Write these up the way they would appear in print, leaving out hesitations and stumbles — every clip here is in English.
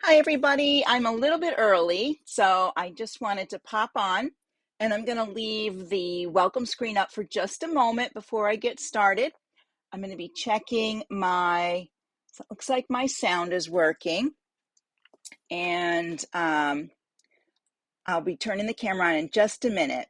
Hi, everybody. I'm a little bit early, so I just wanted to pop on, and I'm going to leave the welcome screen up for just a moment before I get started. I'm going to be checking so it looks like my sound is working, and I'll be turning the camera on in just a minute.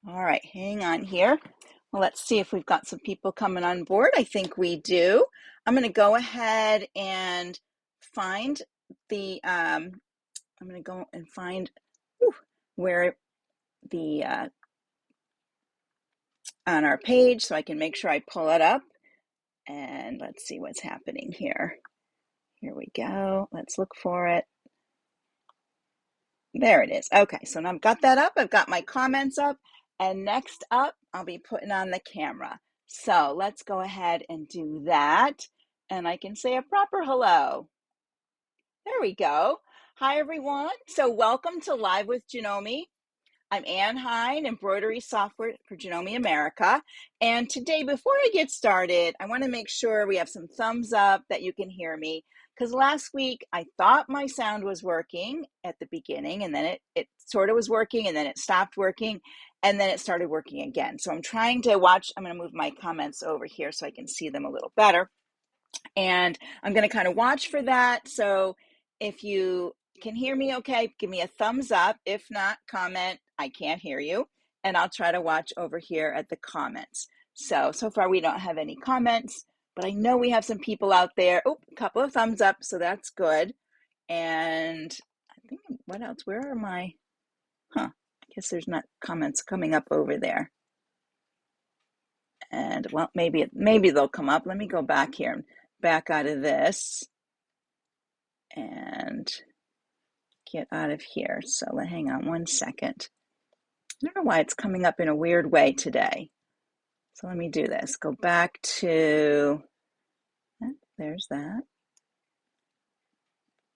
All right, hang on here. Well, let's see if we've got some people coming on board. I think we do. I'm going to go ahead and find I'm going to go and find where the on our page so I can make sure I pull it up. And let's see what's happening here. Here we go. Let's look for it. There it is. Okay, so now I've got that up. I've got my comments up. And next up, I'll be putting on the camera. So let's go ahead and do that. And I can say a proper hello. There we go. Hi, everyone. So welcome to Live with Janome. I'm Ann Hine, Embroidery Software for Janome America. And today, before I get started, I want to make sure we have some thumbs up that you can hear me. Because last week, I thought my sound was working at the beginning, and then it sort of was working, and then it stopped working, and then it started working again. So I'm trying to watch. I'm going to move my comments over here so I can see them a little better. And I'm going to kind of watch for that. So if you can hear me okay, give me a thumbs up. If not, comment, I can't hear you. And I'll try to watch over here at the comments. So far we don't have any comments, but I know we have some people out there. Oh, a couple of thumbs up, so that's good. And I think, what else? Where are my, I guess there's not comments coming up over there. And well, maybe they'll come up. Let me go back here, back out of this and get out of here. So hang on one second. I don't know why it's coming up in a weird way today. So let me do this. Go back to, there's that.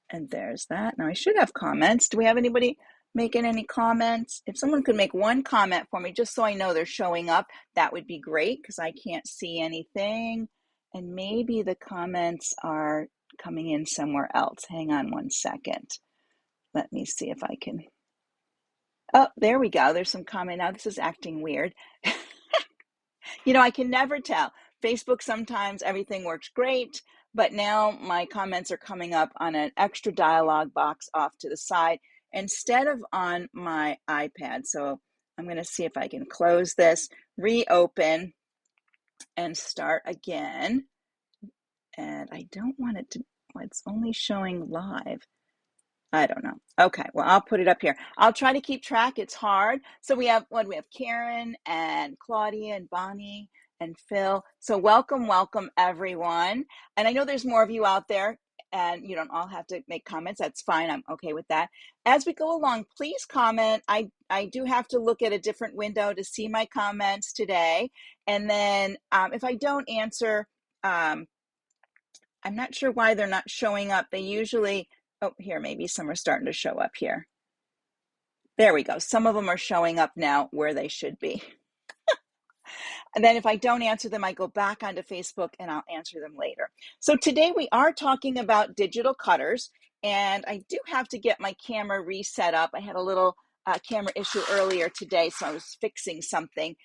And there's that. Now I should have comments. Do we have anybody making any comments? If someone could make one comment for me, just so I know they're showing up, that would be great because I can't see anything. And maybe the comments are coming in somewhere else. Hang on one second. Let me see if I can. Oh, there we go. There's some comment. Now this is acting weird. I can never tell. Facebook, sometimes everything works great, but now my comments are coming up on an extra dialog box off to the side instead of on my iPad. So I'm going to see if I can close this, reopen, and start again. And I don't want it to, it's only showing live. I don't know. Okay, well, I'll put it up here. I'll try to keep track. It's hard. So we have Karen and Claudia and Bonnie and Phil. So welcome everyone. And I know there's more of you out there and you don't all have to make comments. That's fine. I'm okay with that. As we go along, please comment. I do have to look at a different window to see my comments today. And then if I don't answer, I'm not sure why they're not showing up. They usually, oh, here, maybe some are starting to show up here. There we go. Some of them are showing up now where they should be. And then if I don't answer them, I go back onto Facebook and I'll answer them later. So today we are talking about digital cutters, and I do have to get my camera reset up. I had a little camera issue earlier today, so I was fixing something.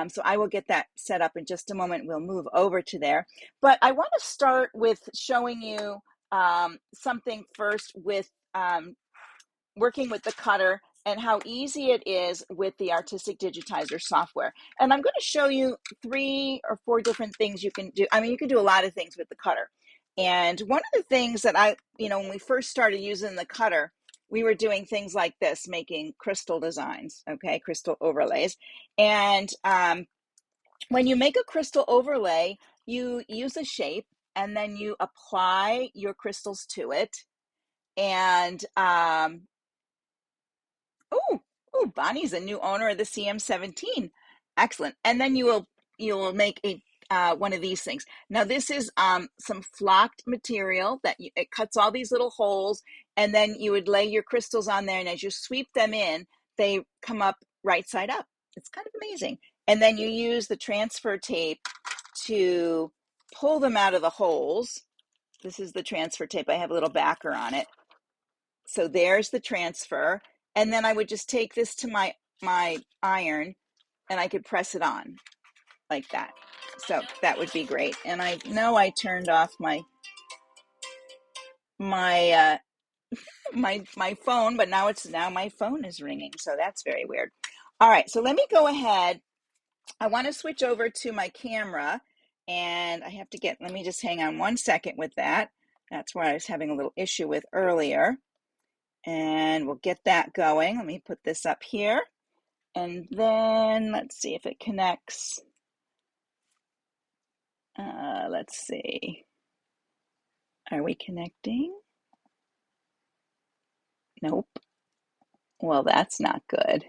So I will get that set up in just a moment. We'll move over to there. But I want to start with showing you something first with working with the cutter and how easy it is with the Artistic Digitizer software. And I'm going to show you 3 or 4 different things you can do. I mean, you can do a lot of things with the cutter. And one of the things that when we first started using the cutter, we were doing things like this, making crystal designs, okay, crystal overlays. And when you make a crystal overlay, you use a shape and then you apply your crystals to it. And Bonnie's a new owner of the CM17. Excellent. And then you will make one of these things. Now this is some flocked material that it cuts all these little holes, and then you would lay your crystals on there, and as you sweep them in, they come up right side up. It's kind of amazing. And then you use the transfer tape to pull them out of the holes. This is the transfer tape. I have a little backer on it. So there's the transfer. And then I would just take this to my iron, and I could press it on like that. So that would be great. And I know I turned off my phone, but now my phone is ringing. So that's very weird. All right, so let me go ahead. I want to switch over to my camera, and I have to let me just hang on 1 second with that. That's what I was having a little issue with earlier. And we'll get that going. Let me put this up here. And then let's see if it connects. Let's see. Are we connecting? Nope. Well, that's not good.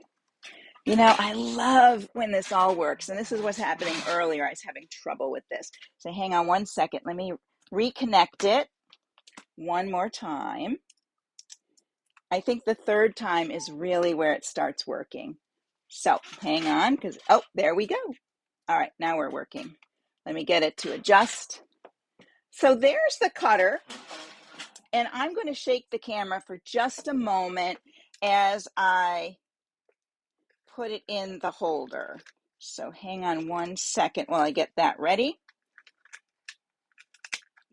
You know, I love when this all works. And this is what's happening earlier. I was having trouble with this. So hang on 1 second. Let me reconnect it one more time. I think the third time is really where it starts working. So hang on, because, oh, there we go. All right, now we're working. Let me get it to adjust. So there's the cutter. And I'm going to shake the camera for just a moment as I put it in the holder. So hang on 1 second while I get that ready.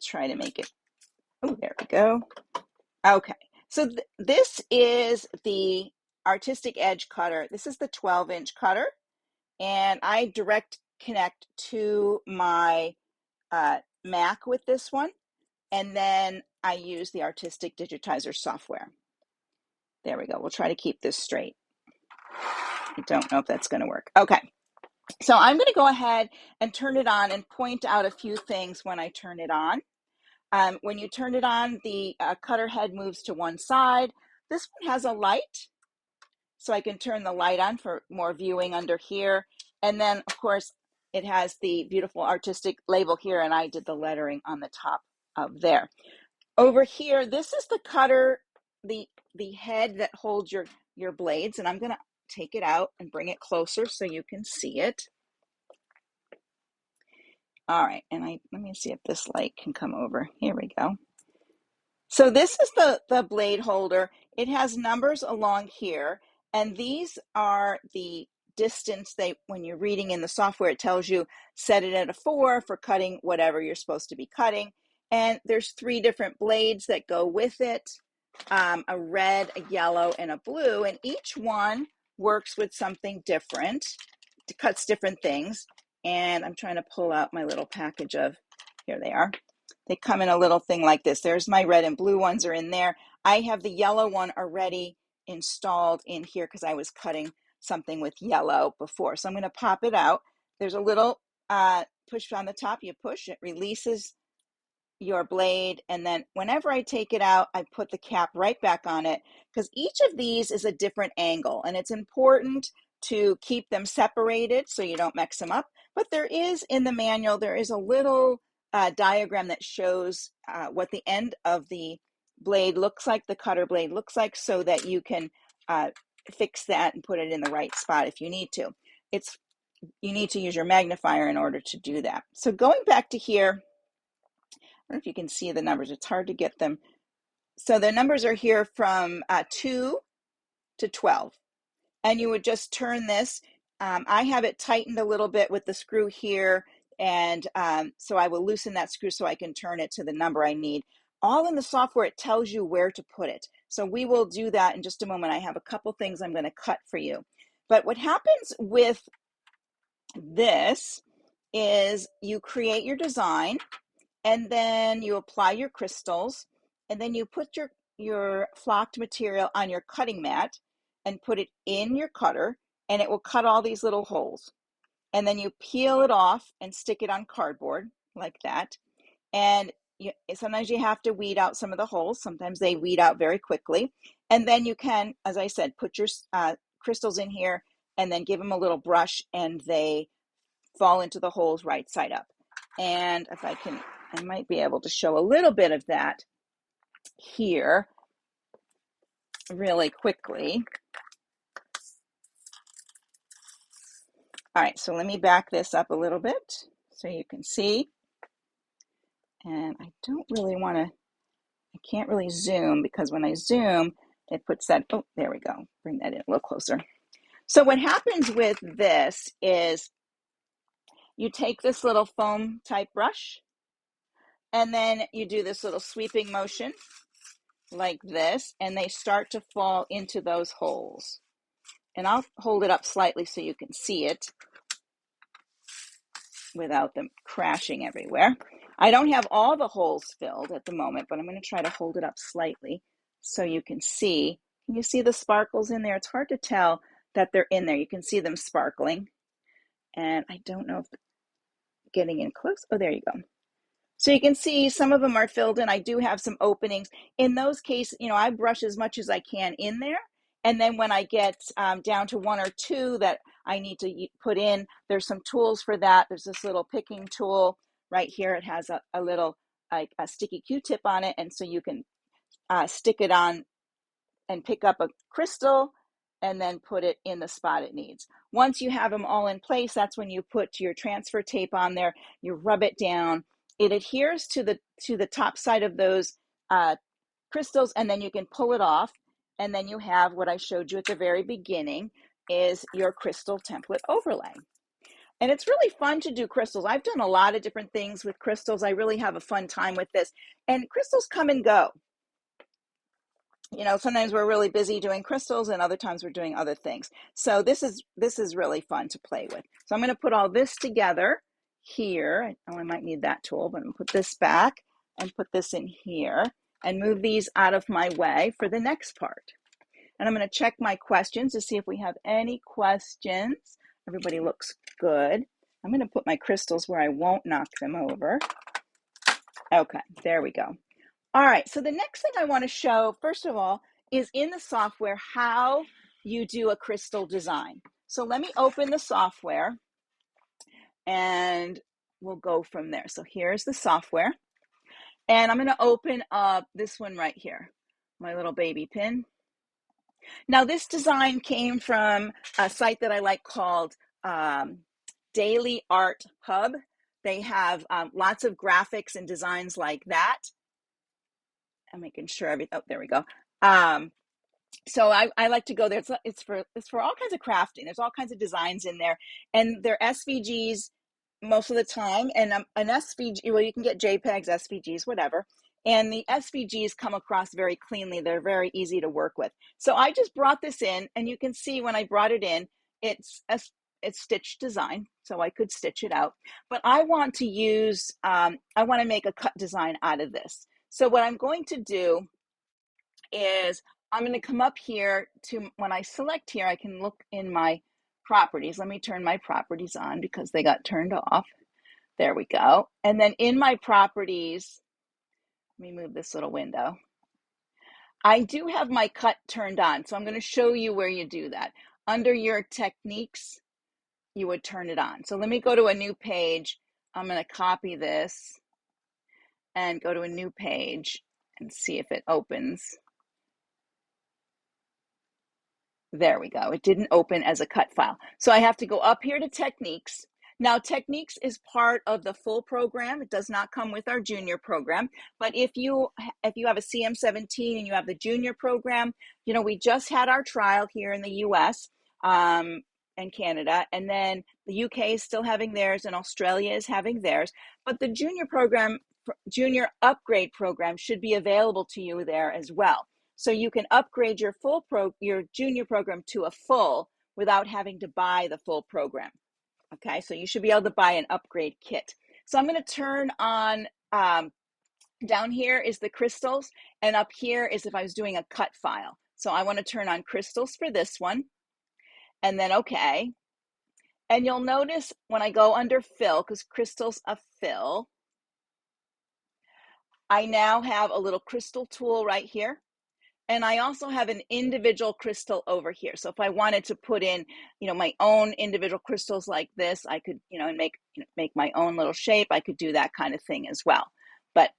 Try to make it. Oh, there we go. Okay. So this is the Artistic Edge cutter. This is the 12-inch cutter. And I direct connect to my Mac with this one. And then I use the Artistic Digitizer software. There we go. We'll try to keep this straight. I don't know if that's going to work. Okay. So I'm going to go ahead and turn it on and point out a few things when I turn it on. When you turn it on, the cutter head moves to one side. This one has a light, so I can turn the light on for more viewing under here. And then, of course, it has the beautiful artistic label here, and I did the lettering on the top of there. Over here, this is the cutter, the head that holds your blades, and I'm going to take it out and bring it closer so you can see it. All right, and let me see if this light can come over. Here we go. So this is the blade holder. It has numbers along here, and these are the distance when you're reading in the software, it tells you set it at a 4 for cutting whatever you're supposed to be cutting. And there's 3 different blades that go with it, a red, a yellow, and a blue, and each one works with something different. It cuts different things. And I'm trying to pull out my little package of, here they are. They come in a little thing like this. There's my red and blue ones are in there. I have the yellow one already installed in here because I was cutting something with yellow before. So I'm going to pop it out. There's a little push on the top. You push, it releases your blade, and then whenever I take it out, I put the cap right back on it because each of these is a different angle, and it's important to keep them separated so you don't mix them up. But there is, in the manual, there is a little diagram that shows what the end of the blade looks like, the cutter blade looks like, so that you can fix that and put it in the right spot if you need to. You need to use your magnifier in order to do that. So going back to here, I don't know if you can see the numbers. It's hard to get them. So the numbers are here from 2 to 12. And you would just turn this. I have it tightened a little bit with the screw here. And so I will loosen that screw so I can turn it to the number I need. All in the software, it tells you where to put it. So we will do that in just a moment. I have a couple things I'm going to cut for you. But what happens with this is you create your design, and then you apply your crystals, and then you put your flocked material on your cutting mat and put it in your cutter, and it will cut all these little holes. And then you peel it off and stick it on cardboard like that. And sometimes you have to weed out some of the holes. Sometimes they weed out very quickly. And then you can, as I said, put your crystals in here and then give them a little brush, and they fall into the holes right side up. And if I can, I might be able to show a little bit of that here really quickly. All right, so let me back this up a little bit so you can see. And I don't really want to, I can't really zoom because when I zoom, it puts that, oh, there we go. Bring that in a little closer. So what happens with this is you take this little foam type brush and then you do this little sweeping motion like this, and they start to fall into those holes. And I'll hold it up slightly so you can see it without them crashing everywhere. I don't have all the holes filled at the moment, but I'm going to try to hold it up slightly so you can see. Can you see the sparkles in there? It's hard to tell that they're in there. You can see them sparkling. And I don't know if getting in close. Oh, there you go. So you can see some of them are filled in. I do have some openings. In those cases, you know, I brush as much as I can in there. And then when I get down to one or two that I need to put in, there's some tools for that. There's this little picking tool right here. It has a little like a sticky Q-tip on it. And so you can stick it on and pick up a crystal and then put it in the spot it needs. Once you have them all in place, that's when you put your transfer tape on there. You rub it down. It adheres to the top side of those crystals, and then you can pull it off. And then you have what I showed you at the very beginning is your crystal template overlay. And it's really fun to do crystals. I've done a lot of different things with crystals. I really have a fun time with this. And crystals come and go. You know, sometimes we're really busy doing crystals and other times we're doing other things. So this is really fun to play with. So I'm going to put all this together here. I might need that tool, but I'm going to put this back and put this in here and move these out of my way for the next part. And I'm going to check my questions to see if we have any questions. Everybody looks good. I'm going to put my crystals where I won't knock them over. Okay, there we go. All right, so the next thing I want to show, first of all, is in the software how you do a crystal design. So let me open the software and we'll go from there. So here's the software. And I'm going to open up this one right here, my little baby pin. Now this design came from a site that I like called Daily Art Hub. They have lots of graphics and designs like that. I'm making sure oh, there we go. So I like to go there. It's for all kinds of crafting. There's all kinds of designs in there, and they're SVGs most of the time. And an SVG, well, you can get JPEGs, SVGs, whatever. And the SVGs come across very cleanly. They're very easy to work with. So I just brought this in, and you can see when I brought it in, it's stitched design, so I could stitch it out. But I want to use, I want to make a cut design out of this. So what I'm going to do is I'm going to come up here to, when I select here, I can look in my properties. Let me turn my properties on because they got turned off. There we go. And then in my properties, let me move this little window. I do have my cut turned on, so I'm going to show you where you do that. Under your techniques, you would turn it on. So let me go to a new page. I'm going to copy this and go to a new page and see if it opens. There we go. It didn't open as a cut file. So I have to go up here to Techniques. Now, Techniques is part of the full program. It does not come with our junior program. But if you have a CM17 and you have the junior program, you know, we just had our trial here in the US and Canada. And then the UK is still having theirs and Australia is having theirs. But the junior program, junior upgrade program should be available to you there as well. So you can upgrade your your junior program to a full without having to buy the full program. Okay, so you should be able to buy an upgrade kit. So I'm going to turn on, down here is the crystals, and up here is if I was doing a cut file. So I want to turn on crystals for this one, and then okay. And you'll notice when I go under fill, because crystals a fill, I now have a little crystal tool right here. And I also have an individual crystal over here. So if I wanted to put in, my own individual crystals like this, I could, and make my own little shape. I could do that kind of thing as well. But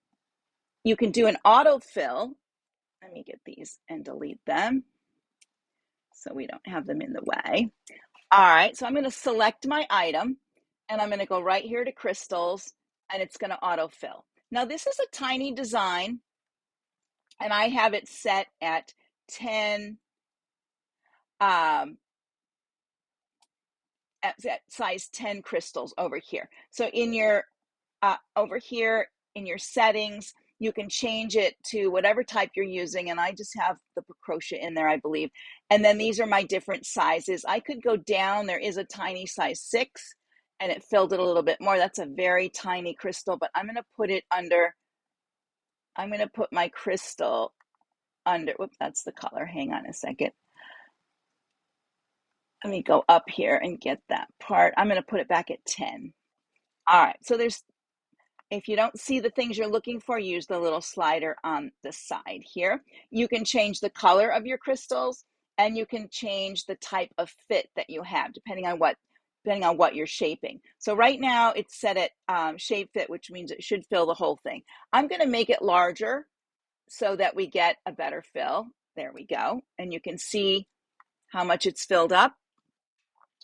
you can do an autofill. Let me get these and delete them so we don't have them in the way. All right, so I'm going to select my item and I'm going to go right here to crystals and it's going to autofill. Now this is a tiny design and I have it set at 10, at size 10 crystals over here. So in your, over here in your settings, you can change it to whatever type you're using. And I just have the Precrocia in there, I believe. And then these are my different sizes. I could go down. There is a tiny size 6 and it filled it a little bit more. That's a very tiny crystal, but I'm going to put it under, I'm going to put my crystal under, whoops, that's the color. Hang on a second. Let me go up here and get that part. I'm going to put it back at 10. All right, so if you don't see the things you're looking for, use the little slider on the side here. You can change the color of your crystals and you can change the type of fit that you have depending on what you're shaping. So right now it's set at shape fit, which means it should fill the whole thing. I'm going to make it larger so that we get a better fill. There we go. And you can see how much it's filled up,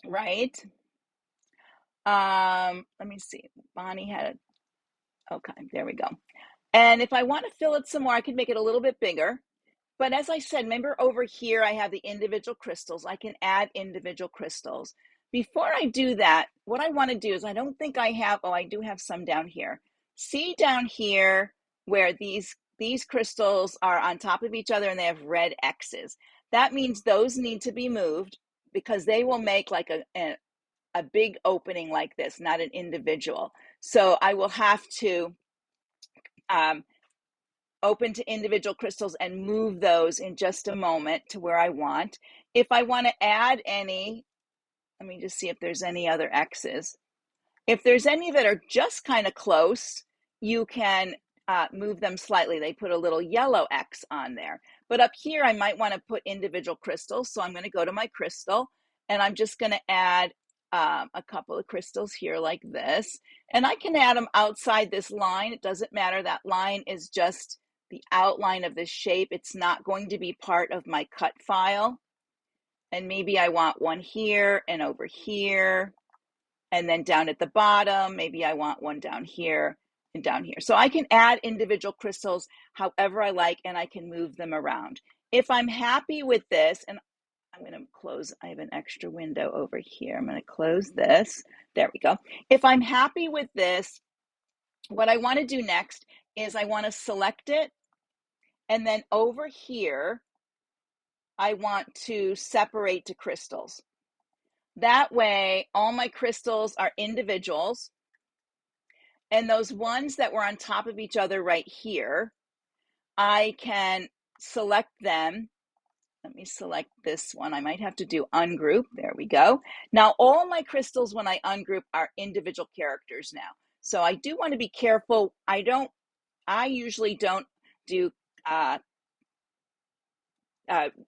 right? Let me see. Bonnie had it. Okay, there we go. And if I want to fill it some more, I could make it a little bit bigger. But as I said, remember over here, I have the individual crystals. I can add individual crystals. Before I do that, what I want to do is, I don't think I have, I do have some down here. See down here where these crystals are on top of each other and they have red X's. That means those need to be moved because they will make like a big opening like this, not an individual. So I will have to open to individual crystals and move those in just a moment to where I want. If I want to add any, let me just see if there's any other X's. If there's any that are just kind of close, you can move them slightly. They put a little yellow X on there. But up here, I might want to put individual crystals. So I'm going to go to my crystal and I'm just going to add a couple of crystals here like this. And I can add them outside this line. It doesn't matter. That line is just the outline of this shape. It's not going to be part of my cut file. And maybe I want one here and over here. And then down at the bottom, maybe I want one down here and down here. So I can add individual crystals however I like, and I can move them around. If I'm happy with this, and I'm going to close, I have an extra window over here. I'm going to close this. There we go. If I'm happy with this, what I want to do next is I want to select it. And then over here, I want to separate to crystals. That way, all my crystals are individuals. And those ones that were on top of each other right here, I can select them. Let me select this one. I might have to do ungroup. There we go. Now, all my crystals, when I ungroup, are individual characters now. So I do want to be careful. I usually don't do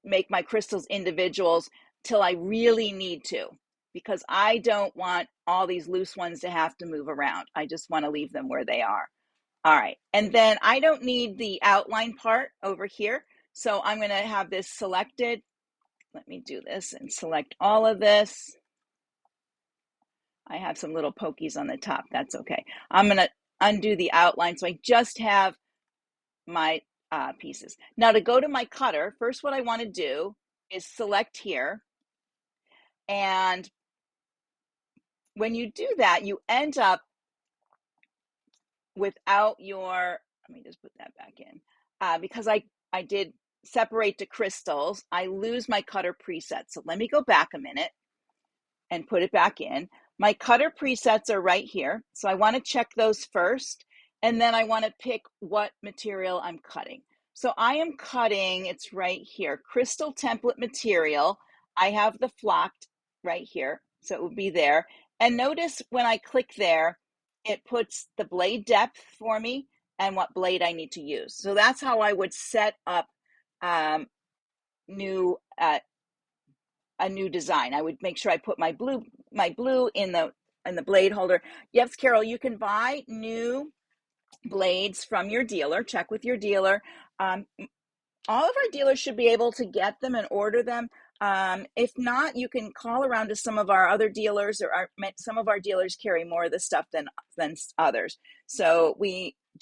make my crystals individuals till I really need to, because I don't want all these loose ones to have to move around. I just want to leave them where they are. All right, and then I don't need the outline part over here, so I'm going to have this selected. Let me do this and select all of this. I have some little pokies on the top. That's okay. I'm going to undo the outline so I just have my pieces. Now to go to my cutter, first what I want to do is select here. And when you do that, you end up without your, let me just put that back in, because I did separate to crystals, I lose my cutter preset. So let me go back a minute and put it back in. My cutter presets are right here. So I want to check those first. And then I want to pick what material I'm cutting. So I am cutting, it's right here, crystal template material. I have the flocked right here, so it would be there. And notice when I click there, it puts the blade depth for me and what blade I need to use. So that's how I would set up new a new design. I would make sure I put my blue in the blade holder. Yes, Carol, you can buy new blades from your dealer. Check with your dealer. All of our dealers should be able to get them and order them. If not, you can call around to some of our other dealers, or some of our dealers carry more of the stuff than others. So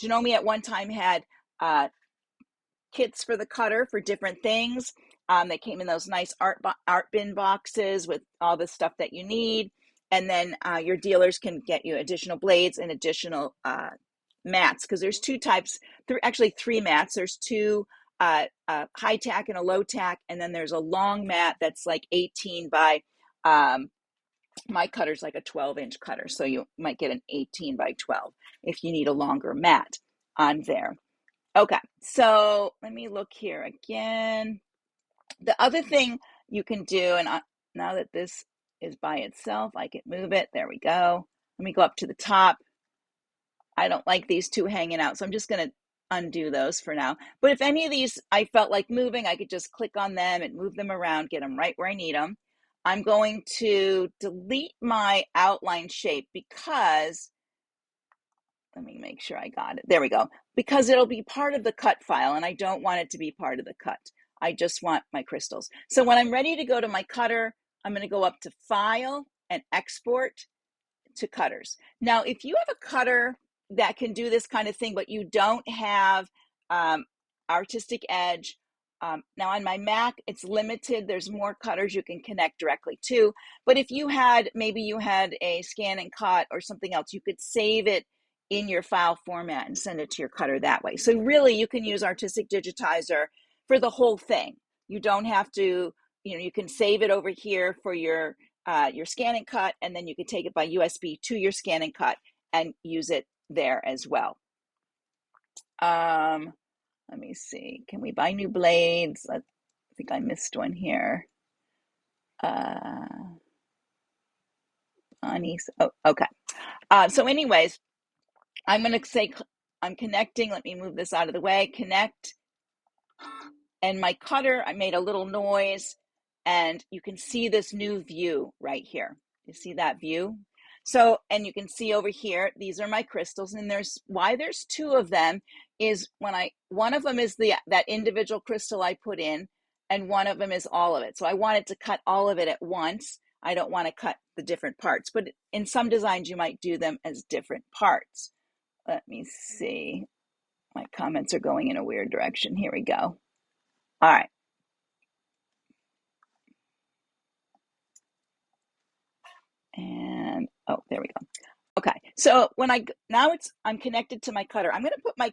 Janome at one time had kits for the cutter for different things. They came in those nice art bin boxes with all the stuff that you need. And then your dealers can get you additional blades and additional mats, because there's two types, actually three mats. There's two high tack and a low tack, and then there's a long mat that's like 18 by, my cutter's like a 12-inch cutter, so you might get an 18 by 12 if you need a longer mat on there. Okay, so let me look here again. The other thing you can do, and now that this is by itself, I can move it. There we go. Let me go up to the top. I don't like these two hanging out, so I'm just going to undo those for now. But if any of these I felt like moving, I could just click on them and move them around, get them right where I need them. I'm going to delete my outline shape because, let me make sure I got it. There we go. Because it'll be part of the cut file, and I don't want it to be part of the cut. I just want my crystals. So when I'm ready to go to my cutter, I'm going to go up to File and Export to Cutters. Now, if you have a cutter that can do this kind of thing, but you don't have Artistic Edge, now on my Mac, it's limited. There's more cutters you can connect directly to. But if you had, maybe you had a scan and cut or something else, you could save it in your file format and send it to your cutter that way. So really, you can use Artistic Digitizer for the whole thing. You don't have to, you can save it over here for your scan and cut, and then you can take it by USB to your scan and cut and use it there as well. Let me see. Can we buy new blades? I think I missed one here. Oh, okay. So anyways, I'm going to say I'm connecting. Let me move this out of the way. Connect. And my cutter, I made a little noise, and you can see this new view right here. You see that view? So, and you can see over here, these are my crystals, and why there's two of them is one of them is that individual crystal I put in, and one of them is all of it. So I wanted to cut all of it at once. I don't want to cut the different parts, but in some designs, you might do them as different parts. Let me see. My comments are going in a weird direction. Here we go. All right. And, oh, there we go. Okay, so I'm connected to my cutter. I'm going to put my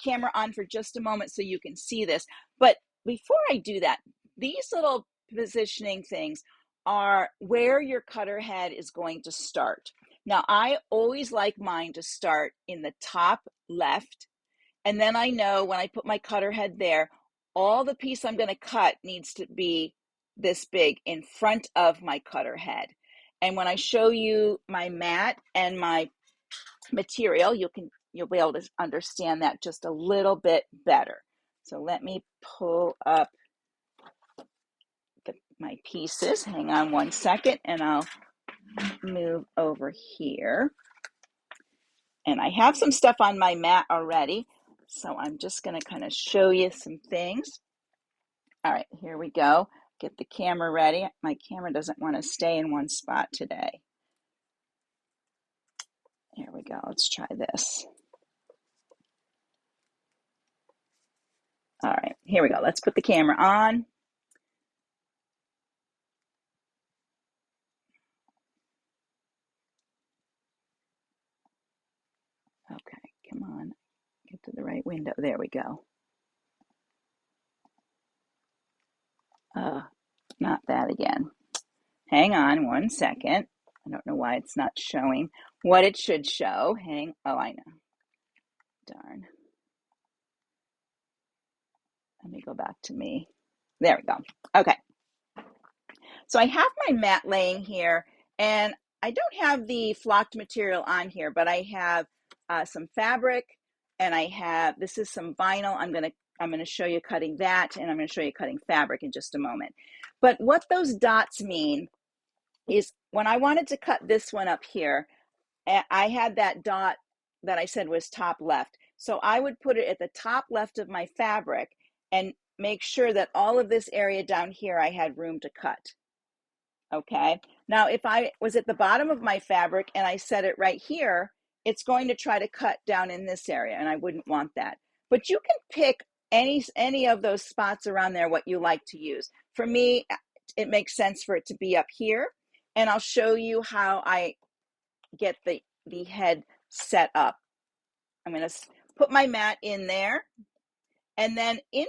camera on for just a moment so you can see this. But before I do that, these little positioning things are where your cutter head is going to start. Now, I always like mine to start in the top left. And then I know when I put my cutter head there, all the piece I'm going to cut needs to be this big in front of my cutter head. And when I show you my mat and my material, you'll be able to understand that just a little bit better. So let me pull up my pieces. Hang on one second, and I'll move over here. And I have some stuff on my mat already, so I'm just going to kind of show you some things. All right, here we go. Get the camera ready. My camera doesn't want to stay in one spot today. Here we go. Let's try this. All right, here we go. Let's put the camera on. Okay, come on. Get to the right window. There we go. Not that again. Hang on one second. I don't know why it's not showing what it should show. Oh, I know. Darn. Let me go back to me. There we go. Okay. So I have my mat laying here, and I don't have the flocked material on here, but I have some fabric and I have, this is some vinyl. I'm gonna show you cutting that, and I'm gonna show you cutting fabric in just a moment. But what those dots mean is when I wanted to cut this one up here, I had that dot that I said was top left. So I would put it at the top left of my fabric and make sure that all of this area down here I had room to cut. Okay. Now, if I was at the bottom of my fabric and I set it right here, it's going to try to cut down in this area, and I wouldn't want that. But you can pick any of those spots around there what you like to use. For me, it makes sense for it to be up here, and I'll show you how I get the head set up. I'm going to put my mat in there, and then in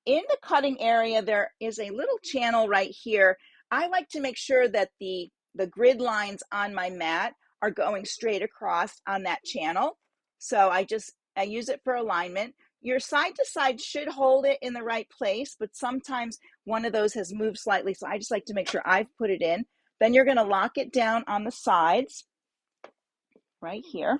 the cutting area there is a little channel right here. I like to make sure that the grid lines on my mat are going straight across on that channel. So I use it for alignment. Your side to side should hold it in the right place, but sometimes one of those has moved slightly, so I just like to make sure I've put it in. Then you're going to lock it down on the sides right here.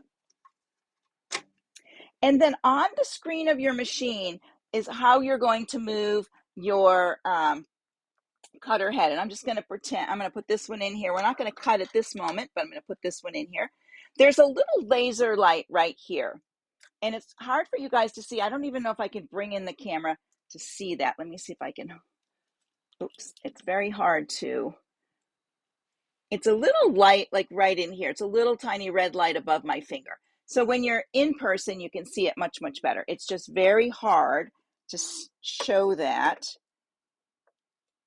And then on the screen of your machine is how you're going to move your cutter head. And I'm just going to pretend, I'm going to put this one in here. We're not going to cut at this moment, but I'm going to put this one in here. There's a little laser light right here. And it's hard for you guys to see. I don't even know if I can bring in the camera to see that. Let me see if I can. Oops, it's very hard to. It's a little light, like right in here. It's a little tiny red light above my finger. So when you're in person, you can see it much, much better. It's just very hard to show that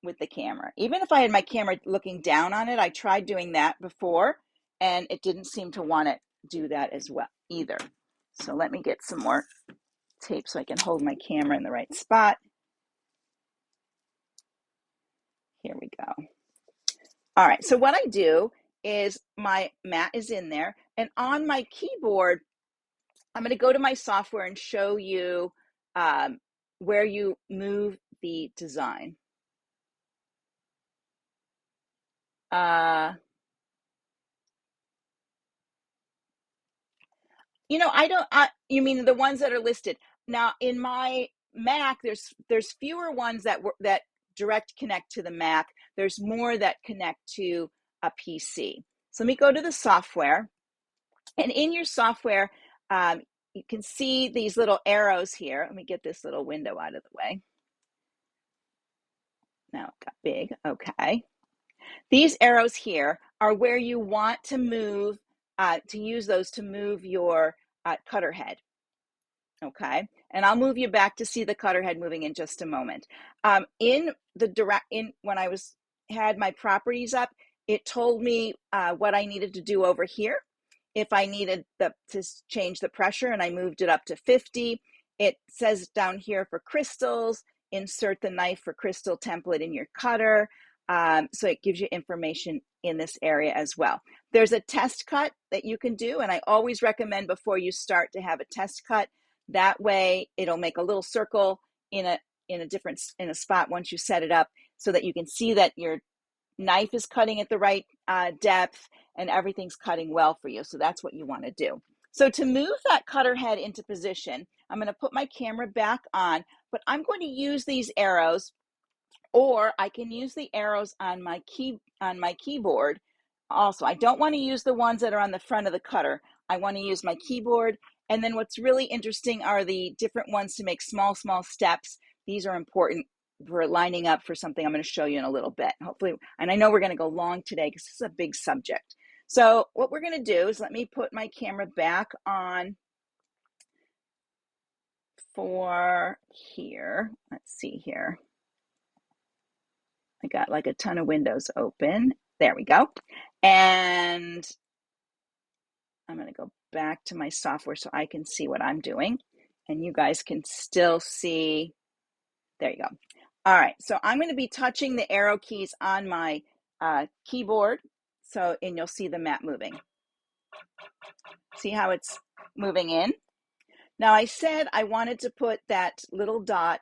with the camera. Even if I had my camera looking down on it, I tried doing that before, and it didn't seem to want to do that as well either. So let me get some more tape so I can hold my camera in the right spot. Here we go. All right, so what I do is my mat is in there, and on my keyboard, I'm going to go to my software and show you where you move the design. You know, you mean the ones that are listed. Now in my Mac, there's fewer ones that direct connect to the Mac. There's more that connect to a PC. So let me go to the software, and in your software, you can see these little arrows here. Let me get this little window out of the way. Now it got big. Okay. These arrows here are where you want to move, to use those to move your cutter head. Okay, and I'll move you back to see the cutter head moving in just a moment. When I had my properties up, it told me what I needed to do over here. If I needed to change the pressure, and I moved it up to 50, it says down here for crystals, insert the knife for crystal template in your cutter. So it gives you information in this area as well. There's a test cut that you can do, and I always recommend before you start to have a test cut. That way it'll make a little circle in a spot once you set it up, so that you can see that your knife is cutting at the right depth and everything's cutting well for you. So that's what you want to do. So to move that cutter head into position, I'm going to put my camera back on, but I'm going to use these arrows, or I can use the arrows on my keyboard also. I don't want to use the ones that are on the front of the cutter. I want to use my keyboard. And then what's really interesting are the different ones to make small steps. These are important for lining up for something I'm going to show you in a little bit, hopefully. And I know we're going to go long today because this is a big subject. So what we're going to do is, let me put my camera back on for here. Let's see here. I got like a ton of windows open. There we go. And I'm going to go back to my software so I can see what I'm doing. And you guys can still see. There you go. All right. So I'm going to be touching the arrow keys on my keyboard. And you'll see the mat moving. See how it's moving in? Now I said I wanted to put that little dot.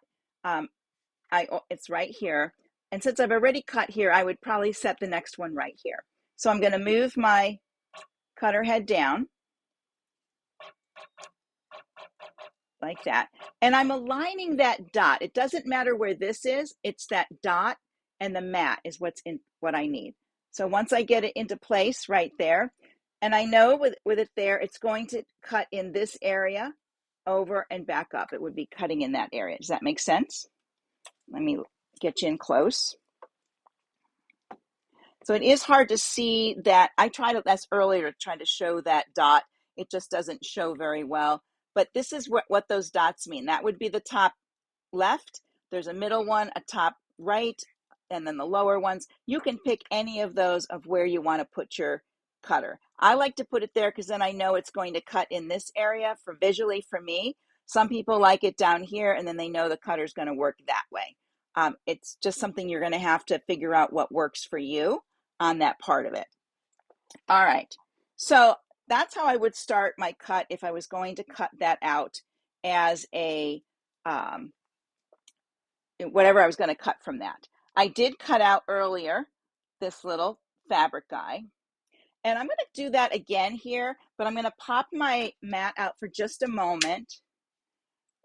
It's right here. And since I've already cut here, I would probably set the next one right here. So I'm going to move my cutter head down. like that. And I'm aligning that dot. It doesn't matter where this is, it's that dot and the mat is what's in what I need. So once I get it into place right there, and I know with it there, it's going to cut in this area over and back up. It would be cutting in that area. Does that make sense? Let me get you in close. So it is hard to see that. I tried it less earlier to try to show that dot. It just doesn't show very well. But this is what those dots mean. That would be the top left. There's a middle one, a top right, and then the lower ones. You can pick any of those of where you want to put your cutter. I like to put it there because then I know it's going to cut in this area for visually for me. Some people like it down here and then they know the cutter's going to work that way. It's just something you're going to have to figure out what works for you on that part of it. All right, so that's how I would start my cut if I was going to cut that out as a whatever I was going to cut from that. I did cut out earlier this little fabric guy, and I'm going to do that again here, but I'm going to pop my mat out for just a moment.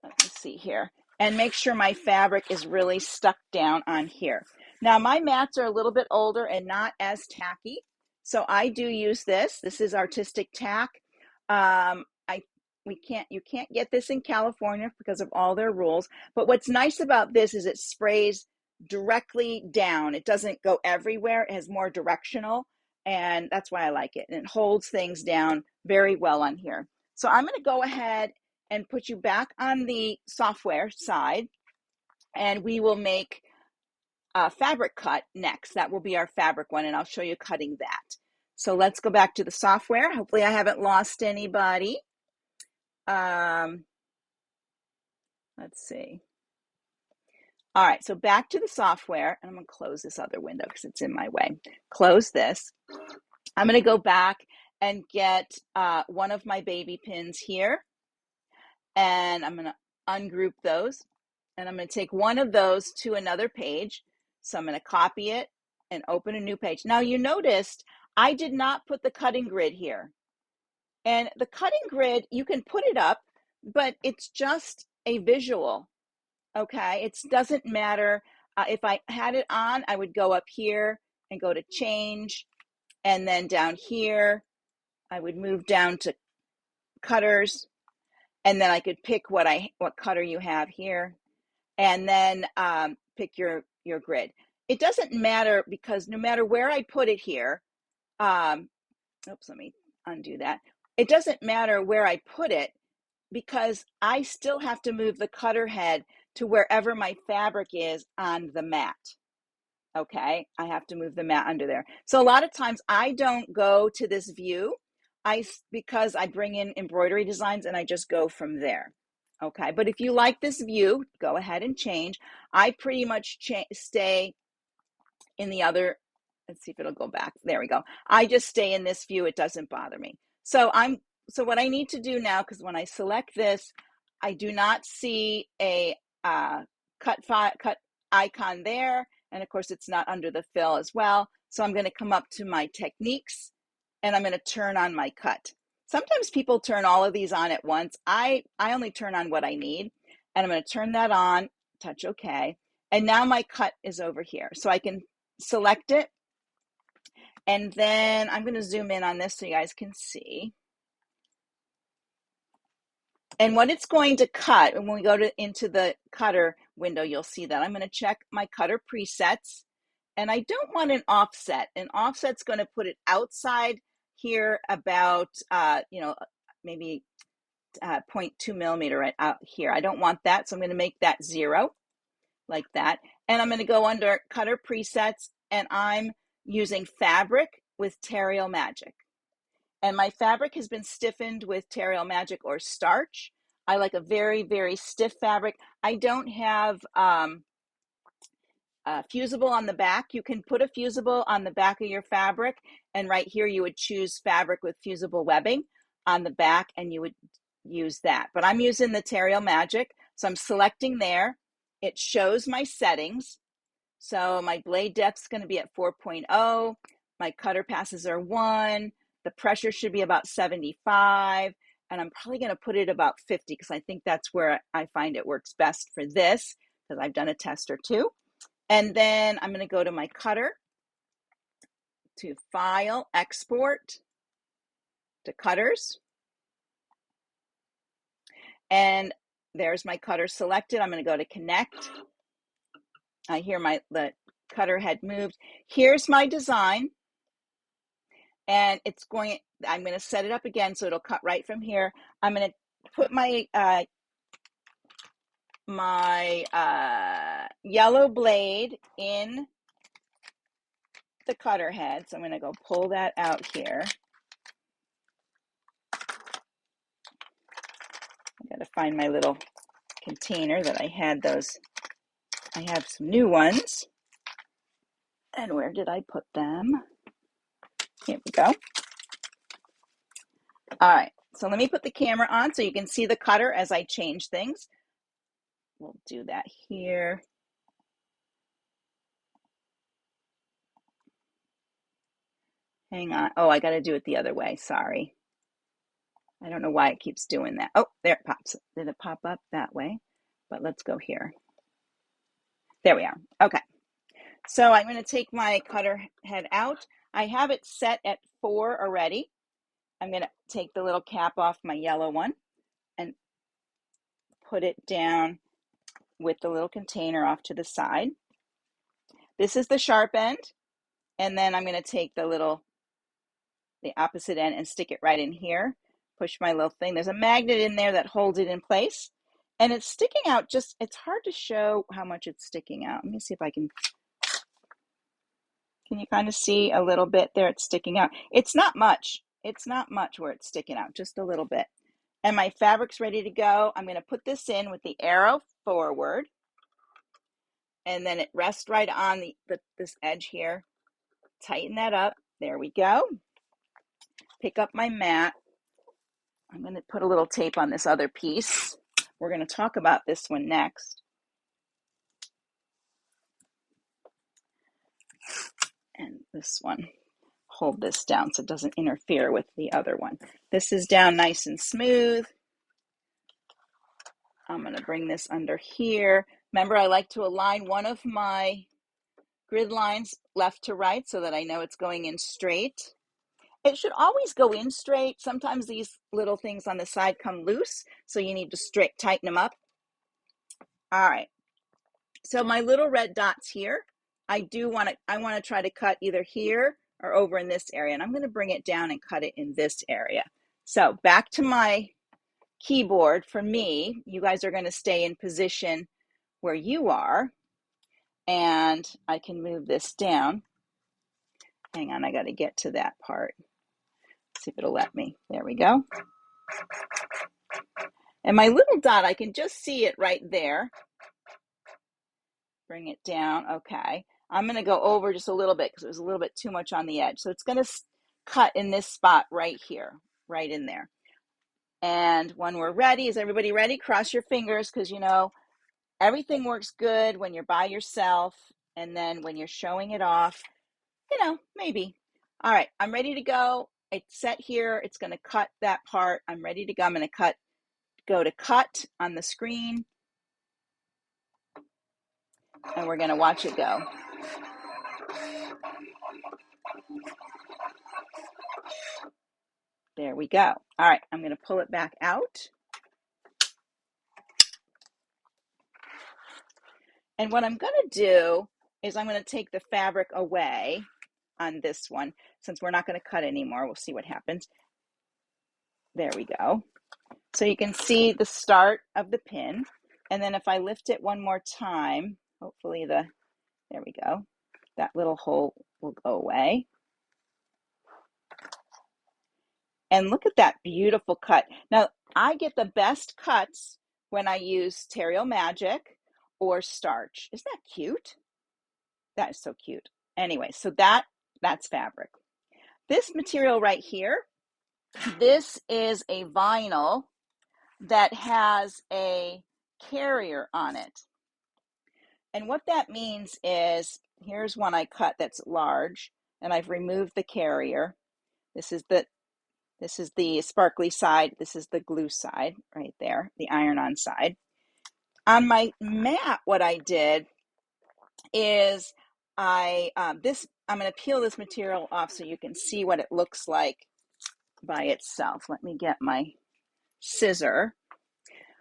Let me see here, and make sure my fabric is really stuck down on here. Now my mats are a little bit older and not as tacky, so I do use this. This is Artistic Tack. You can't get this in California because of all their rules. But what's nice about this is it sprays directly down. It doesn't go everywhere. It has more directional, and that's why I like it. And it holds things down very well on here. So I'm going to go ahead and put you back on the software side, and we will make a fabric cut next. That will be our fabric one, and I'll show you cutting that. So let's go back to the software. Hopefully I haven't lost anybody. Let's see. All right, so back to the software, and I'm going to close this other window because it's in my way. Close this. I'm going to go back and get one of my baby pins here, and I'm going to ungroup those, and I'm going to take one of those to another page. So I'm going to copy it and open a new page. Now you noticed I did not put the cutting grid here. And the cutting grid, you can put it up, but it's just a visual, okay? It doesn't matter. If I had it on, I would go up here and go to change. And then down here, I would move down to cutters. And then I could pick what cutter you have here. And then pick your grid. It doesn't matter because no matter where I put it here, oops, let me undo that. It doesn't matter where I put it because I still have to move the cutter head to wherever my fabric is on the mat. Okay, I have to move the mat under there. So a lot of times I don't go to this view because I bring in embroidery designs and I just go from there. Okay, but if you like this view, go ahead and change. I pretty much stay in the other. Let's see if it'll go back. There we go. I just stay in this view. It doesn't bother me. So what I need to do now, because when I select this, I do not see a cut icon there. And of course, it's not under the fill as well. So I'm going to come up to my techniques and I'm going to turn on my cut. Sometimes people turn all of these on at once. I only turn on what I need. And I'm going to turn that on, touch OK. And now my cut is over here. So I can select it. And then I'm going to zoom in on this so you guys can see. And what it's going to cut, and when we go into the cutter window, you'll see that. I'm going to check my cutter presets. And I don't want an offset. An offset's going to put it outside here about, maybe 0.2 millimeter right out here. I don't want that, so I'm going to make that 0, like that. And I'm going to go under cutter presets, and I'm using fabric with Terreal Magic. And my fabric has been stiffened with Terreal Magic or starch. I like a very, very stiff fabric. I don't have fusible on the back. You can put a fusible on the back of your fabric, and right here you would choose fabric with fusible webbing on the back, and you would use that. But I'm using the Terreal Magic, so I'm selecting there. It shows my settings. So my blade depth is going to be at 4.0. My cutter passes are 1. The pressure should be about 75. and I'm probably going to put it about 50 because I think that's where I find it works best for this, because I've done a test or two. And then I'm going to go to my cutter, to File, Export, to Cutters. And there's my cutter selected. I'm going to go to Connect. I hear the cutter head moved. Here's my design. And I'm going to set it up again so it'll cut right from here. I'm going to put my yellow blade in the cutter head. So I'm going to go pull that out here. I got to find my little container that I had those. I have some new ones. And where did I put them? Here we go. All right, so let me put the camera on so you can see the cutter as I change things. We'll do that here. Hang on. Oh, I got to do it the other way. Sorry. I don't know why it keeps doing that. Oh, there it pops. Did it pop up that way? But let's go here. There we are. Okay. So I'm going to take my cutter head out. I have it set at 4 already. I'm going to take the little cap off my yellow one and put it down with the little container off to the side. This is the sharp end. And then I'm going to take the opposite end and stick it right in here. Push my little thing. There's a magnet in there that holds it in place. And it's sticking out it's hard to show how much it's sticking out. Let me see if I can you kind of see a little bit there? It's sticking out. It's not much. It's not much where it's sticking out, just a little bit. And my fabric's ready to go. I'm going to put this in with the arrow forward. And then it rests right on this edge here. Tighten that up. There we go. Pick up my mat. I'm going to put a little tape on this other piece. We're going to talk about this one next. And this one, hold this down so it doesn't interfere with the other one. This is down nice and smooth. I'm going to bring this under here. Remember, I like to align one of my grid lines left to right so that I know it's going in straight. It should always go in straight. Sometimes these little things on the side come loose, so you need to tighten them up. All right. So my little red dots here, I want to try to cut either here or over in this area, and I'm going to bring it down and cut it in this area. So back to my keyboard. For me, you guys are going to stay in position where you are, and I can move this down. Hang on, I got to get to that part. See if it'll let me. There we go. And my little dot, I can just see it right there. Bring it down. Okay. I'm going to go over just a little bit because it was a little bit too much on the edge. So it's going to cut in this spot right here, right in there. And when we're ready, is everybody ready? Cross your fingers, because everything works good when you're by yourself. And then when you're showing it off, maybe. All right, I'm ready to go. It's set here. It's going to cut that part. I'm ready to go. I'm going to go to cut on the screen. And we're going to watch it go. There we go. All right, I'm going to pull it back out. And what I'm going to do is I'm going to take the fabric away on this one. Since we're not going to cut anymore, we'll see what happens. There we go. So you can see the start of the pin. And then if I lift it one more time, hopefully there we go. That little hole will go away. And look at that beautiful cut. Now, I get the best cuts when I use Terrio Magic or starch. Isn't that cute? That is so cute. Anyway, so that's fabric. This material right here, this is a vinyl that has a carrier on it. And what that means is, here's one I cut that's large, and I've removed the carrier. This is This is the sparkly side. This is the glue side right there, the iron-on side. On my mat, what I did is I'm going to peel this material off so you can see what it looks like by itself. Let me get my scissor.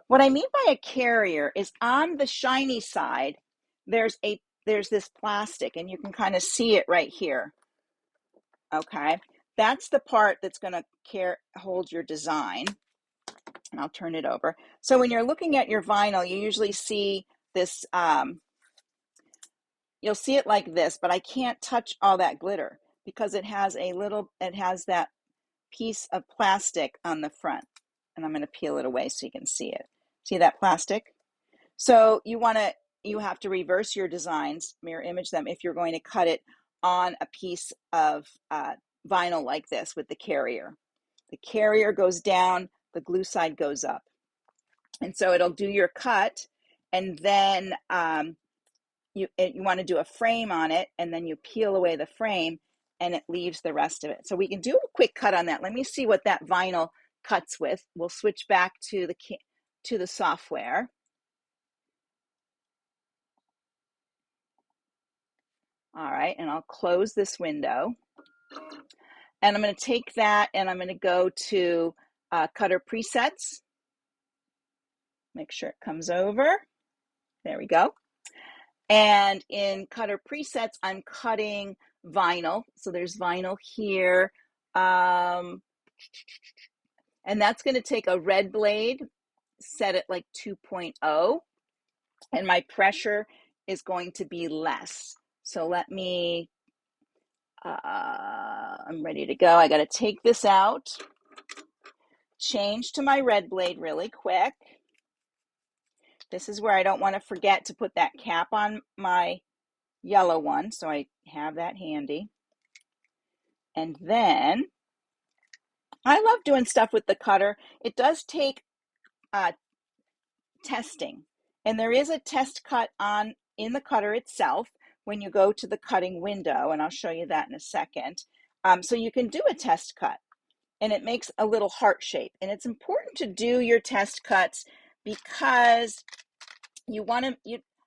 What I mean by a carrier is on the shiny side, there's this plastic, and you can kind of see it right here. Okay, that's the part that's going to hold your design. And I'll turn it over. So when you're looking at your vinyl, you usually see this, you'll see it like this, but I can't touch all that glitter because it has that piece of plastic on the front. And I'm going to peel it away so you can see it. See that plastic? So you have to reverse your designs, mirror image them if you're going to cut it on a piece of vinyl like this with the carrier. The carrier goes down, the glue side goes up. And so it'll do your cut, and then you want to do a frame on it, and then you peel away the frame, and it leaves the rest of it. So we can do a quick cut on that. Let me see what that vinyl cuts with. We'll switch back to the software. All right, and I'll close this window. And I'm going to take that, and I'm going to go to Cutter Presets. Make sure it comes over. There we go. And in Cutter Presets, I'm cutting vinyl. So there's vinyl here. And that's going to take a red blade, set it like 2.0. And my pressure is going to be less. So let me, I'm ready to go. I got to take this out, change to my red blade really quick. This is where I don't want to forget to put that cap on my yellow one, so I have that handy. And then I love doing stuff with the cutter. It does take testing, and there is a test cut in the cutter itself when you go to the cutting window, and I'll show you that in a second. So you can do a test cut, and it makes a little heart shape. And it's important to do your test cuts because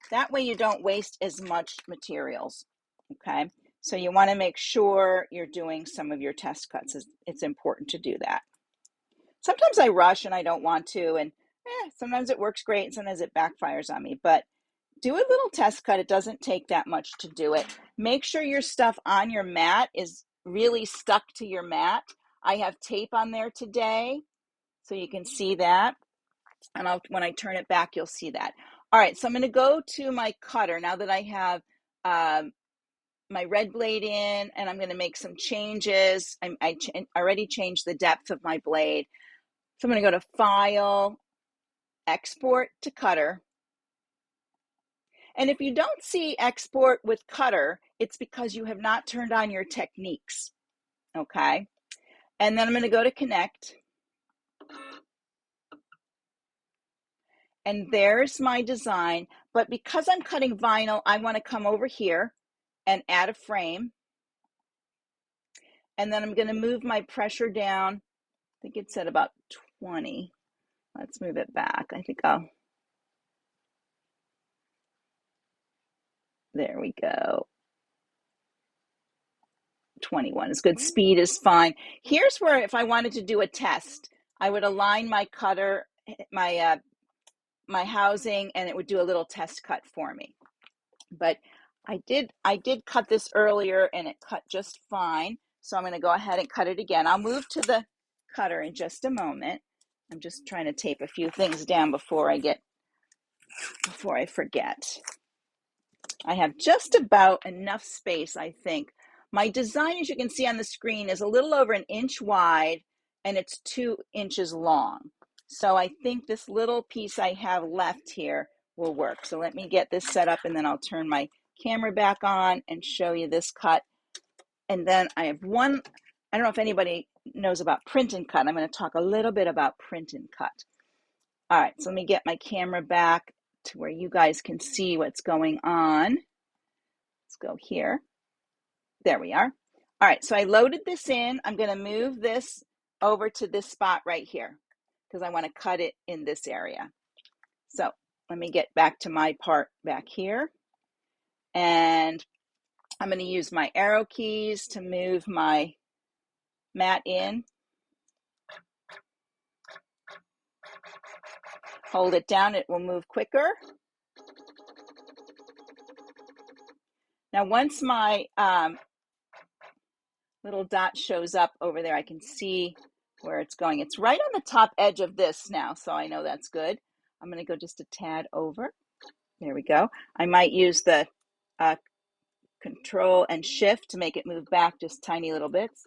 that way you don't waste as much materials. Okay, so you want to make sure you're doing some of your test cuts. It's important to do that. Sometimes I rush and I don't want to, and sometimes it works great and sometimes it backfires on me, but do a little test cut. It doesn't take that much to do it. Make sure your stuff on your mat is really stuck to your mat. I have tape on there today, so you can see that. And when I turn it back, you'll see that. All right, so I'm going to go to my cutter now that I have my red blade in, and I'm going to make some changes. I already changed the depth of my blade. So I'm going to go to File, Export to Cutter. And if you don't see Export with Cutter, it's because you have not turned on your techniques. Okay. And then I'm going to go to Connect. And there's my design. But because I'm cutting vinyl, I want to come over here and add a frame. And then I'm going to move my pressure down. I think it's at about 20. Let's move it back. I think there we go. 21 is good. Speed is fine. Here's where if I wanted to do a test, I would align my cutter, my housing, and it would do a little test cut for me. But I did cut this earlier and it cut just fine. So I'm going to go ahead and cut it again. I'll move to the cutter in just a moment. I'm just trying to tape a few things down before I forget. I have just about enough space, I think. My design, as you can see on the screen, is a little over 1 inch wide and it's 2 inches long. So I think this little piece I have left here will work. So let me get this set up and then I'll turn my camera back on and show you this cut. And then I have one, I don't know if anybody knows about print and cut. I'm going to talk a little bit about print and cut. All right, so let me get my camera back to where you guys can see what's going on. Let's go here. There we are. All right, so I loaded this in. I'm going to move this over to this spot right here because I want to cut it in this area. So let me get back to my part back here. And I'm going to use my arrow keys to move my mat in. Hold it down, it will move quicker. Now once my little dot shows up over there, I can see where it's going. It's right on the top edge of this now, so I know that's good. I'm going to go just a tad over. There we go. I might use the Control and Shift to make it move back just tiny little bits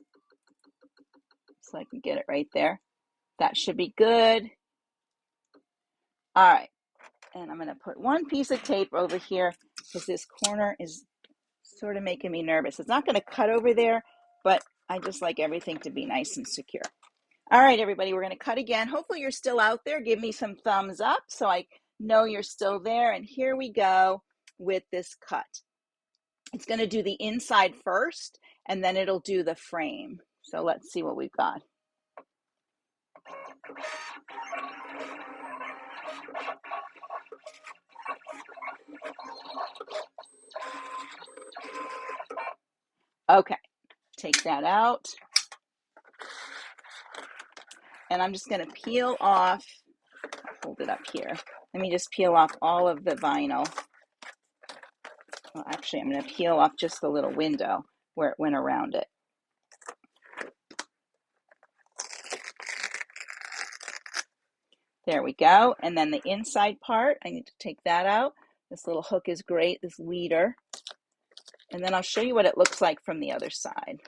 so I can get it right there. That should be good. All right, and I'm going to put one piece of tape over here because this corner is sort of making me nervous. It's not going to cut over there, but I just like everything to be nice and secure. All right, everybody, we're going to cut again. Hopefully you're still out there. Give me some thumbs up so I know you're still there. And here we go with this cut. It's going to do the inside first, and then it'll do the frame. So let's see what we've got. Okay, take that out. And I'm just going to peel off, hold it up here. Let me just peel off all of the vinyl. Well, actually, I'm going to peel off just the little window where it went around it. There we go. And then the inside part, I need to take that out. This little hook is great, this leader. And then I'll show you what it looks like from the other side.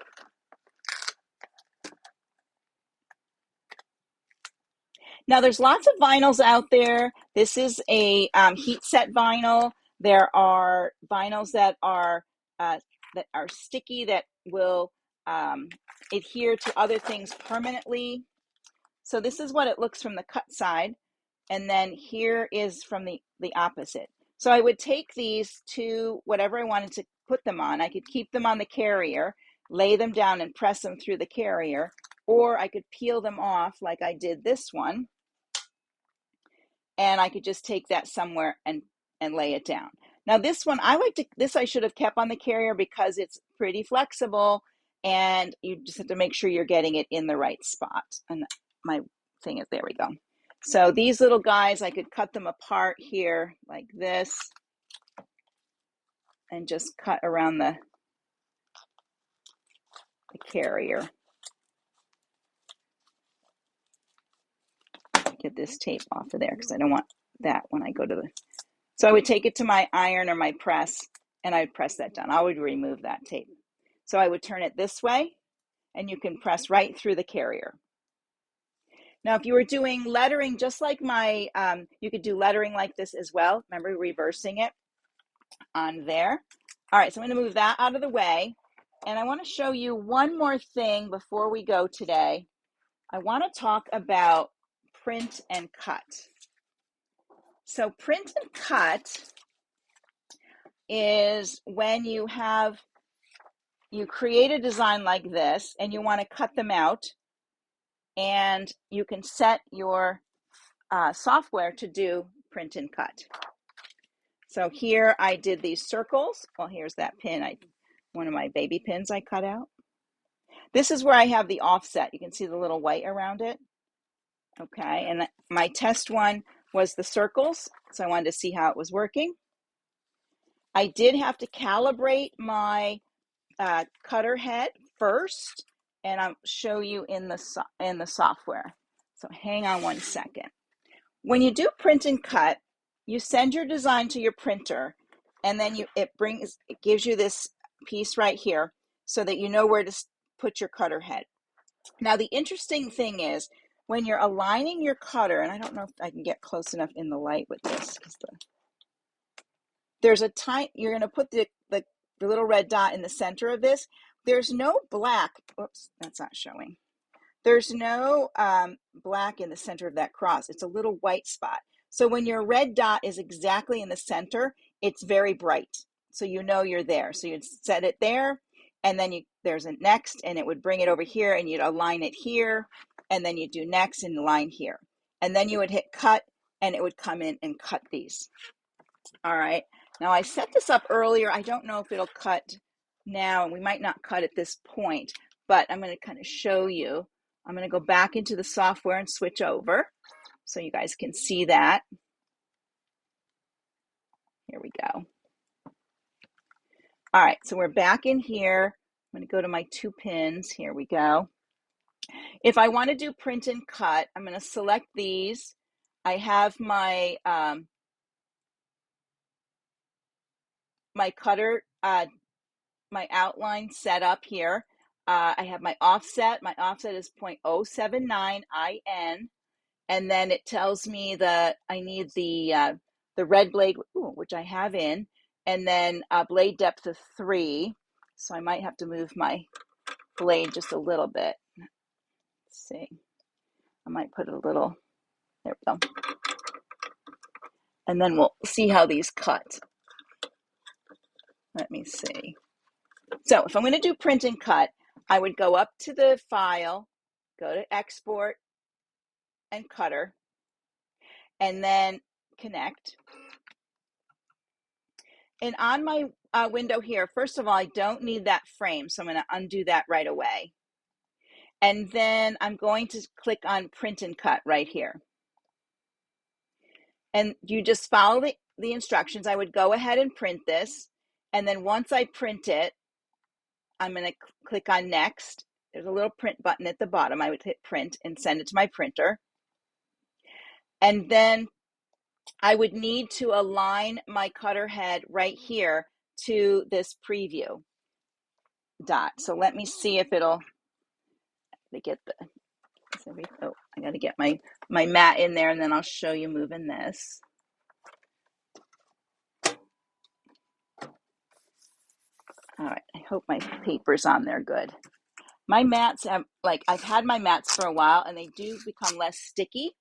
Now there's lots of vinyls out there. This is a heat set vinyl. There are vinyls that are sticky that will adhere to other things permanently. So this is what it looks from the cut side. And then here is from the opposite. So I would take these to whatever I wanted to put them on. I could keep them on the carrier, lay them down and press them through the carrier, or I could peel them off like I did this one. And I could just take that somewhere and lay it down. Now this one, I should have kept on the carrier because it's pretty flexible and you just have to make sure you're getting it in the right spot. And my thing is, there we go. So these little guys, I could cut them apart here like this and just cut around the carrier. Get this tape off of there because I don't want that when I go to the... So I would take it to my iron or my press and I would press that down. I would remove that tape. So I would turn it this way and you can press right through the carrier. Now, if you were doing lettering, just like my, you could do lettering like this as well. Remember reversing it on there. All right, so I'm going to move that out of the way. And I want to show you one more thing before we go today. I want to talk about print and cut. So print and cut is when you create a design like this and you want to cut them out, and you can set your software to do print and cut. So here I did these circles. Well, here's that pin, one of my baby pins I cut out. This is where I have the offset. You can see the little white around it. Okay, and my test one was the circles, so I wanted to see how it was working. I did have to calibrate my cutter head first, and I'll show you in the software. So hang on one second. When you do print and cut, you send your design to your printer, and then it gives you this piece right here so that you know where to put your cutter head. Now the interesting thing is when you're aligning your cutter, and I don't know if I can get close enough in the light with this, because there's a time you're going to put the little red dot in the center of this. There's no black. Oops, that's not showing. There's no black in the center of that cross. It's a little white spot. So when your red dot is exactly in the center, it's very bright. So you know you're there. So you'd set it there, and then there's a next, and it would bring it over here, and you'd align it here. and then you do next in the line here. And then you would hit cut, and it would come in and cut these. All right. Now I set this up earlier. I don't know if it'll cut now, and we might not cut at this point, but I'm going to kind of show you. I'm going to go back into the software and switch over so you guys can see that. Here we go. All right, so we're back in here. I'm going to go to my 2 pins. Here we go. If I want to do print and cut, I'm going to select these. I have my my cutter, my outline set up here. I have my offset. My offset is 0.079 IN, and then it tells me that I need the red blade, which I have in, and then blade depth of 3. So I might have to move my blade just a little bit. Let's see. I might put a little, there we go. And then we'll see how these cut. Let me see. So if I'm going to do print and cut, I would go up to the file, go to export and cutter, and then connect. And on my window here, first of all, I don't need that frame, so I'm going to undo that right away. And then I'm going to click on print and cut right here. And you just follow the instructions. I would go ahead and print this. And then once I print it, I'm going to click on next. There's a little print button at the bottom. I would hit print and send it to my printer. And then I would need to align my cutter head right here to this preview dot. So let me see if it'll get the, oh, I got to get my mat in there, and then I'll show you moving this. All right, I hope my paper's on there good. My mats have, I've had my mats for a while, and they do become less sticky.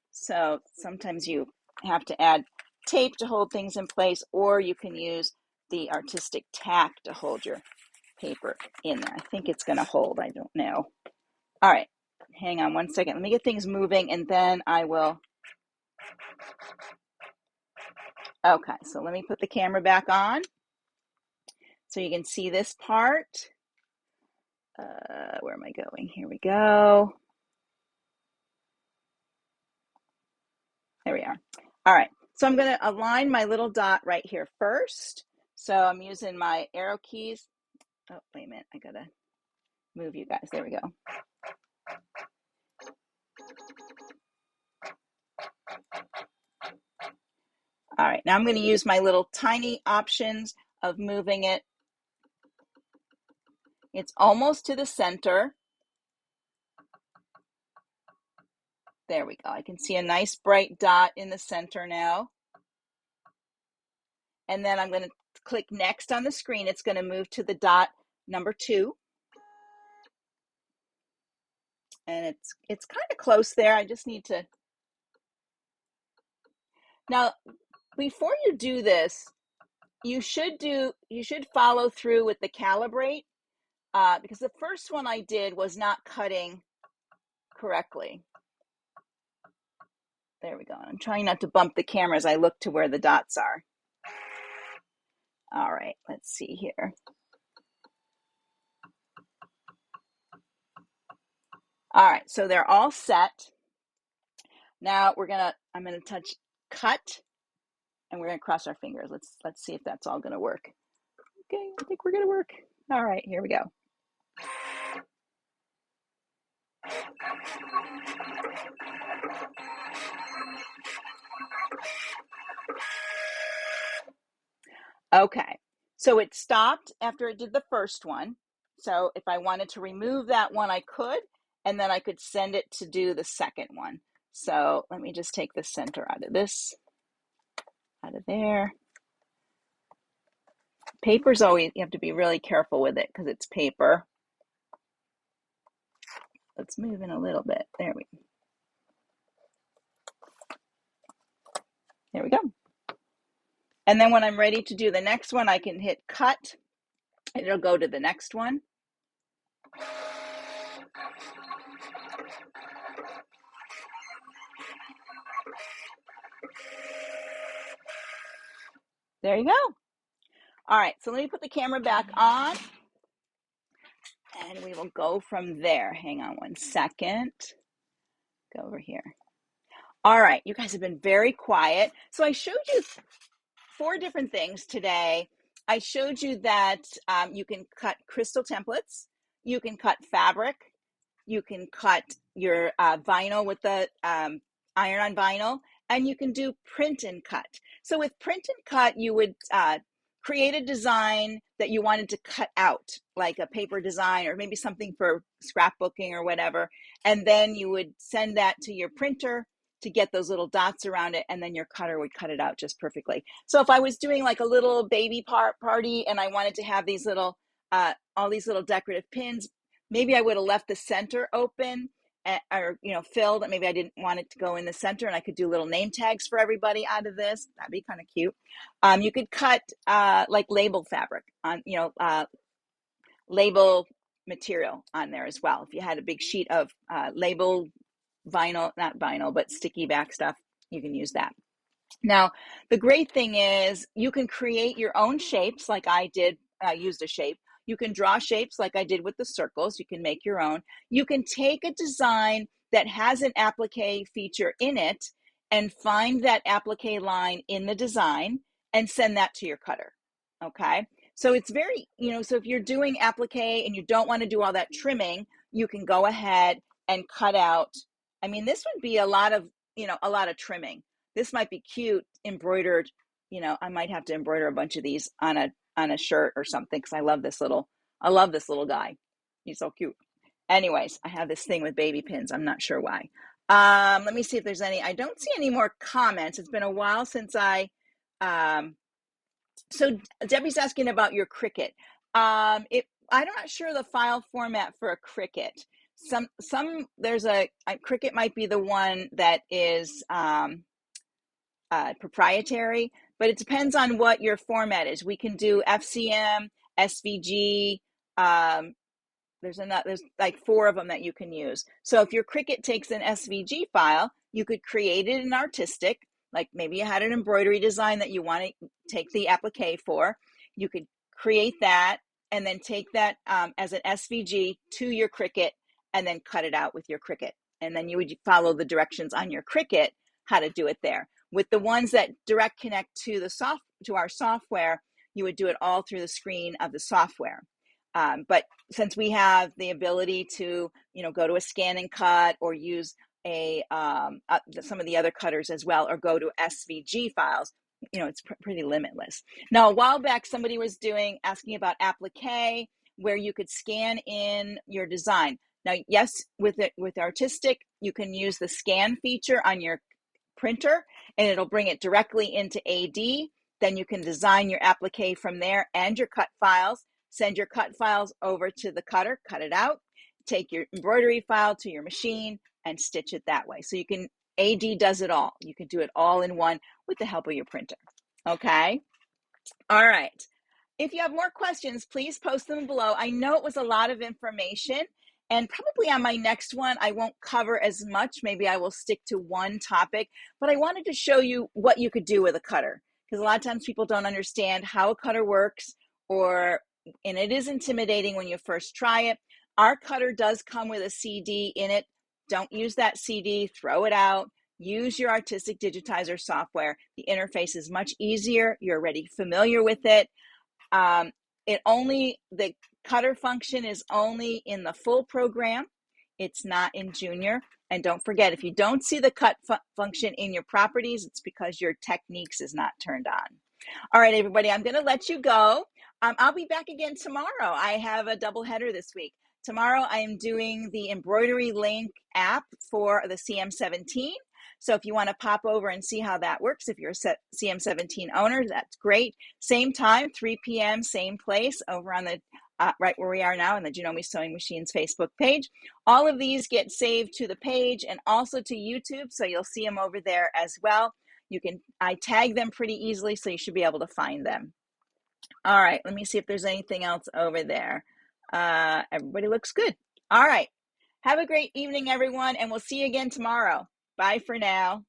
So sometimes you have to add tape to hold things in place, or you can use the artistic tack to hold your paper in there. I think it's going to hold. I don't know. All right, hang on one second. Let me get things moving, and then I will. Okay, so let me put the camera back on so you can see this part. Where am I going? Here we go. There we are. All right, so I'm going to align my little dot right here first. So I'm using my arrow keys. Oh, wait a minute. I got to move you guys. There we go. All right, now I'm going to use my little tiny options of moving it. It's almost to the center. There we go. I can see a nice bright dot in the center now. And then I'm going to click next on the screen. It's going to move to the dot number 2. And it's kind of close there. I just need to. Now, before you do this, you should follow through with the calibrate, because the first one I did was not cutting correctly. There we go. I'm trying not to bump the camera as I look to where the dots are. All right, let's see here. All right, so they're all set. Now I'm gonna touch cut, and we're gonna cross our fingers. Let's see if that's all gonna work. Okay, I think we're gonna work. All right, here we go. Okay, so it stopped after it did the first one. So if I wanted to remove that one, I could, and then I could send it to do the second one. So let me just take the center out of this, out of there. Paper's always, you have to be really careful with it because it's paper. Let's move in a little bit. There we go. And then when I'm ready to do the next one, I can hit cut, and it'll go to the next one. There you go. All right, so let me put the camera back on and we will go from there. Hang on one second. Go over here. All right, you guys have been very quiet. So I showed you 4 different things today. I showed you that you can cut crystal templates, you can cut fabric, you can cut your vinyl with the iron-on vinyl, and you can do print and cut. So with print and cut, you would create a design that you wanted to cut out, like a paper design or maybe something for scrapbooking or whatever, and then you would send that to your printer to get those little dots around it, and then your cutter would cut it out just perfectly. So if I was doing like a little baby party and I wanted to have these little all these little decorative pins, maybe I would have left the center open or filled. Maybe I didn't want it to go in the center, and I could do little name tags for everybody out of this. That'd be kind of cute. You could cut like label fabric on label material on there as well. If you had a big sheet of label vinyl, not vinyl, but sticky back stuff, you can use that. Now, the great thing is you can create your own shapes like I did, used a shape. You can draw shapes like I did with the circles. You can make your own. You can take a design that has an applique feature in it and find that applique line in the design and send that to your cutter, okay? So it's very, so if you're doing applique and you don't want to do all that trimming, you can go ahead and cut out. I mean, this would be a lot of trimming. This might be cute embroidered. I might have to embroider a bunch of these on a shirt or something because I love this little guy. He's so cute. Anyways, I have this thing with baby pins. I'm not sure why. Let me see if there's any. I don't see any more comments. It's been a while since so Debbie's asking about your Cricut. I'm not sure the file format for a Cricut. There's a Cricut might be the one that is proprietary, but it depends on what your format is. We can do FCM, SVG. There's like 4 of them that you can use. So if your Cricut takes an SVG file, you could create it in Artistic. Like maybe you had an embroidery design that you want to take the applique for. You could create that and then take that as an SVG to your Cricut and then cut it out with your Cricut. And then you would follow the directions on your Cricut how to do it there. With the ones that direct connect to our software, you would do it all through the screen of the software. But since we have the ability to, go to a scan and cut or use some of the other cutters as well, or go to SVG files, it's pretty limitless. Now, a while back, somebody was asking about applique, where you could scan in your design. Now, yes, with Artistic, you can use the scan feature on your printer, and it'll bring it directly into AD. Then you can design your applique from there and your cut files. Send your cut files over to the cutter, cut it out, take your embroidery file to your machine and stitch it that way. So AD does it all. You can do it all in one with the help of your printer. Okay. All right. If you have more questions, please post them below. I know it was a lot of information, and probably on my next one, I won't cover as much. Maybe I will stick to one topic, but I wanted to show you what you could do with a cutter, because a lot of times people don't understand how a cutter works, and it is intimidating when you first try it. Our cutter does come with a CD in it. Don't use that CD, throw it out. Use your Artistic Digitizer software. The interface is much easier. You're already familiar with it. The cutter function is only in the full program. It's not in Junior. And don't forget, if you don't see the cut function in your properties, it's because your techniques is not turned on. All right, everybody, I'm going to let you go. I'll be back again tomorrow. I have a double header this week. Tomorrow, I am doing the Embroidery Link app for the CM17. So if you want to pop over and see how that works, if you're a CM17 owner, that's great. Same time, 3 p.m., same place, over on the right where we are now on the Janome Sewing Machines Facebook page. All of these get saved to the page and also to YouTube, so you'll see them over there as well. I tag them pretty easily, so you should be able to find them. All right, let me see if there's anything else over there. Everybody looks good. All right. Have a great evening, everyone, and we'll see you again tomorrow. Bye for now.